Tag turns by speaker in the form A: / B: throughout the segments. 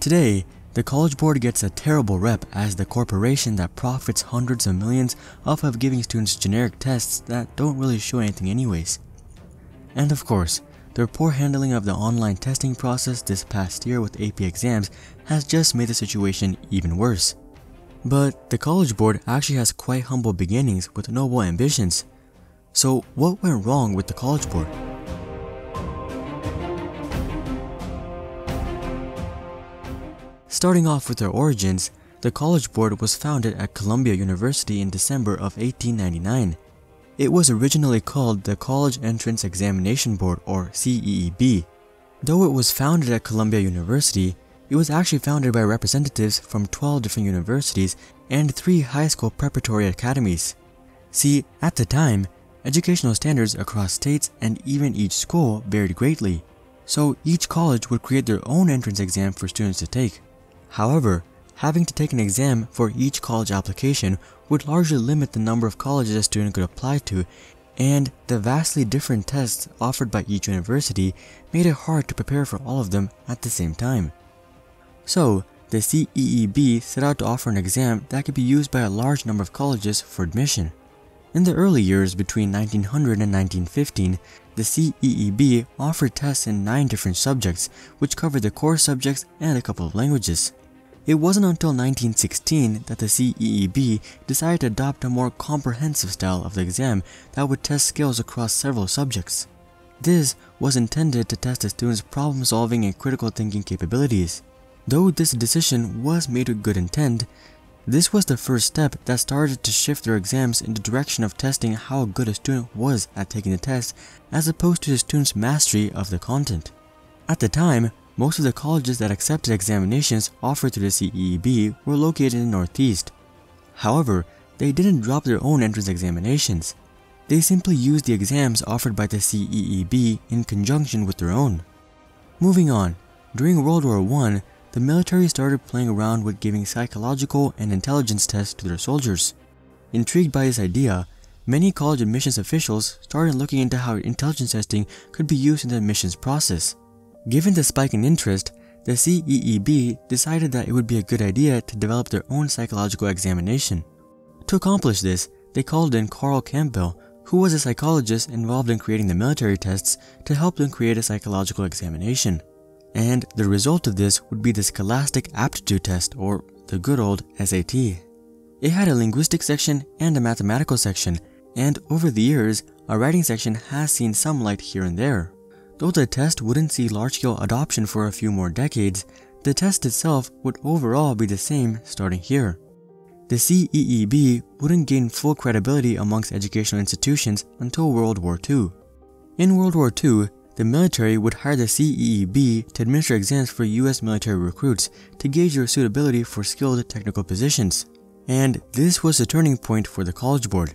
A: Today, the College Board gets a terrible rep as the corporation that profits hundreds of millions off of giving students generic tests that don't really show anything anyways. And of course, their poor handling of the online testing process this past year with AP exams has just made the situation even worse. But the College Board actually has quite humble beginnings with noble ambitions. So what went wrong with the College Board? Starting off with their origins, the College Board was founded at Columbia University in December of 1899. It was originally called the College Entrance Examination Board, or CEEB. Though it was founded at Columbia University, it was actually founded by representatives from 12 different universities and 3 high school preparatory academies. See, at the time, educational standards across states and even each school varied greatly, so each college would create their own entrance exam for students to take. However, having to take an exam for each college application would largely limit the number of colleges a student could apply to, and the vastly different tests offered by each university made it hard to prepare for all of them at the same time. So, the CEEB set out to offer an exam that could be used by a large number of colleges for admission. In the early years between 1900 and 1915, the CEEB offered tests in 9 different subjects, which covered the core subjects and a couple of languages. It wasn't until 1916 that the CEEB decided to adopt a more comprehensive style of the exam that would test skills across several subjects. This was intended to test the students' problem-solving and critical thinking capabilities. Though this decision was made with good intent, this was the first step that started to shift their exams in the direction of testing how good a student was at taking the test as opposed to the student's mastery of the content. At the time, most of the colleges that accepted examinations offered through the CEEB were located in the Northeast. However, they didn't drop their own entrance examinations. They simply used the exams offered by the CEEB in conjunction with their own. Moving on, during World War I, the military started playing around with giving psychological and intelligence tests to their soldiers. Intrigued by this idea, many college admissions officials started looking into how intelligence testing could be used in the admissions process. Given the spike in interest, the CEEB decided that it would be a good idea to develop their own psychological examination. To accomplish this, they called in Carl Campbell, who was a psychologist involved in creating the military tests, to help them create a psychological examination. And the result of this would be the Scholastic Aptitude Test, or the good old SAT. It had a linguistic section and a mathematical section, and over the years, a writing section has seen some light here and there. Though the test wouldn't see large-scale adoption for a few more decades, the test itself would overall be the same starting here. The CEEB wouldn't gain full credibility amongst educational institutions until World War II. In World War II, the military would hire the CEEB to administer exams for US military recruits to gauge their suitability for skilled technical positions. And this was the turning point for the College Board.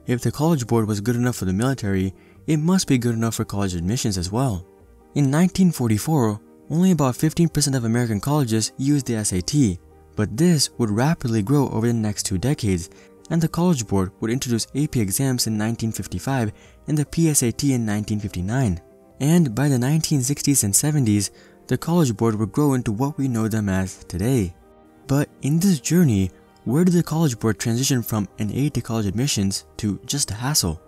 A: If the College Board was good enough for the military, it must be good enough for college admissions as well. In 1944, only about 15% of American colleges used the SAT, but this would rapidly grow over the next 2 decades, and the College Board would introduce AP exams in 1955 and the PSAT in 1959. And by the 1960s and 70s, the College Board would grow into what we know them as today. But in this journey, where did the College Board transition from an aid to college admissions to just a hassle?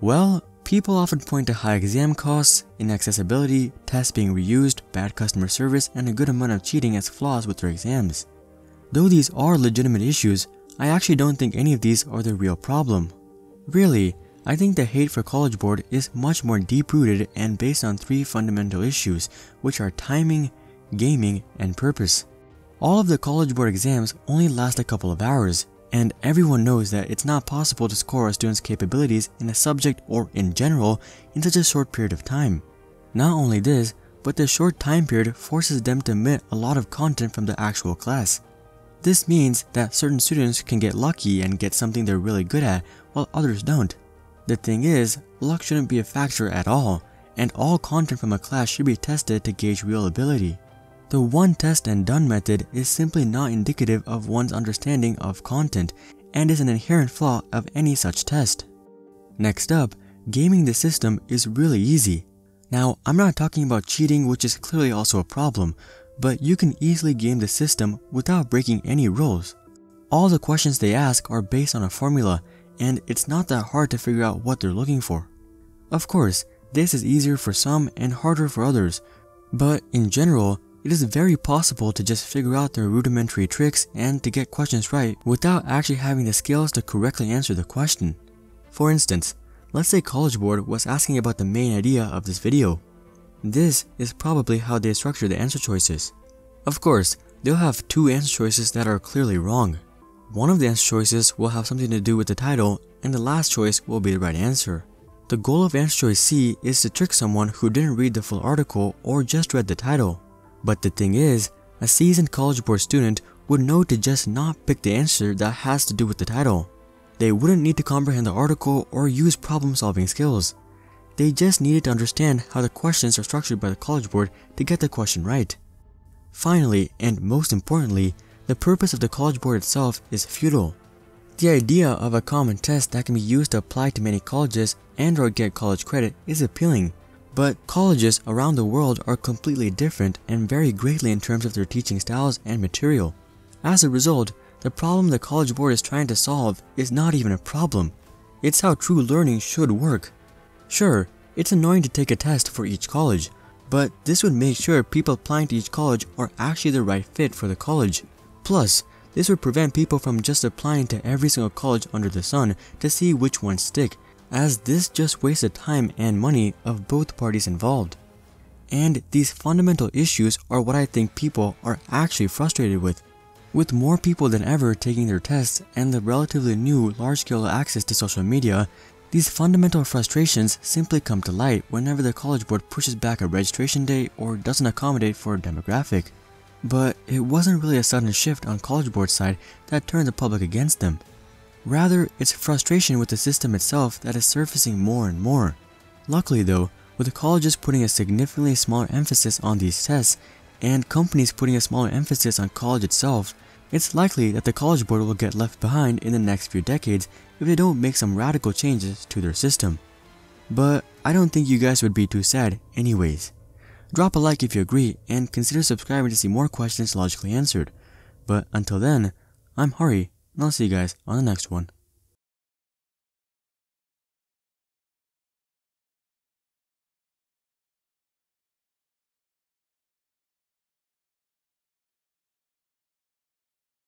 A: Well, people often point to high exam costs, inaccessibility, tests being reused, bad customer service, and a good amount of cheating as flaws with their exams. Though these are legitimate issues, I actually don't think any of these are the real problem. Really, I think the hate for College Board is much more deep-rooted and based on 3 fundamental issues, which are timing, gaming, and purpose. All of the College Board exams only last a couple of hours, and everyone knows that it's not possible to score a student's capabilities in a subject or in general in such a short period of time. Not only this, but the short time period forces them to omit a lot of content from the actual class. This means that certain students can get lucky and get something they're really good at, while others don't. The thing is, luck shouldn't be a factor at all, and all content from a class should be tested to gauge real ability. The one test and done method is simply not indicative of one's understanding of content and is an inherent flaw of any such test. Next up, gaming the system is really easy. Now, I'm not talking about cheating, which is clearly also a problem, but you can easily game the system without breaking any rules. All the questions they ask are based on a formula, and it's not that hard to figure out what they're looking for. Of course, this is easier for some and harder for others, but in general, it is very possible to just figure out their rudimentary tricks and to get questions right without actually having the skills to correctly answer the question. For instance, let's say CollegeBoard was asking about the main idea of this video. This is probably how they structure the answer choices. Of course, they'll have two answer choices that are clearly wrong. One of the answer choices will have something to do with the title, and the last choice will be the right answer. The goal of answer choice C is to trick someone who didn't read the full article or just read the title. But the thing is, a seasoned CollegeBoard student would know to just not pick the answer that has to do with the title. They wouldn't need to comprehend the article or use problem-solving skills. They just needed to understand how the questions are structured by the CollegeBoard to get the question right. Finally, and most importantly, the purpose of the CollegeBoard itself is futile. The idea of a common test that can be used to apply to many colleges and or get college credit is appealing, but colleges around the world are completely different and vary greatly in terms of their teaching styles and material. As a result, the problem the CollegeBoard is trying to solve is not even a problem. It's how true learning should work. Sure, it's annoying to take a test for each college, but this would make sure people applying to each college are actually the right fit for the college. Plus, this would prevent people from just applying to every single college under the sun to see which ones stick, as this just wastes the time and money of both parties involved. And these fundamental issues are what I think people are actually frustrated with. With more people than ever taking their tests and the relatively new large-scale access to social media, these fundamental frustrations simply come to light whenever the CollegeBoard pushes back a registration date or doesn't accommodate for a demographic. But it wasn't really a sudden shift on CollegeBoard's side that turned the public against them. Rather, it's frustration with the system itself that is surfacing more and more. Luckily though, with the colleges putting a significantly smaller emphasis on these tests and companies putting a smaller emphasis on college itself, it's likely that the CollegeBoard will get left behind in the next few decades if they don't make some radical changes to their system. But I don't think you guys would be too sad anyways. Drop a like if you agree and consider subscribing to see more questions logically answered. But until then, I'm Hari and I'll see you guys on the next one.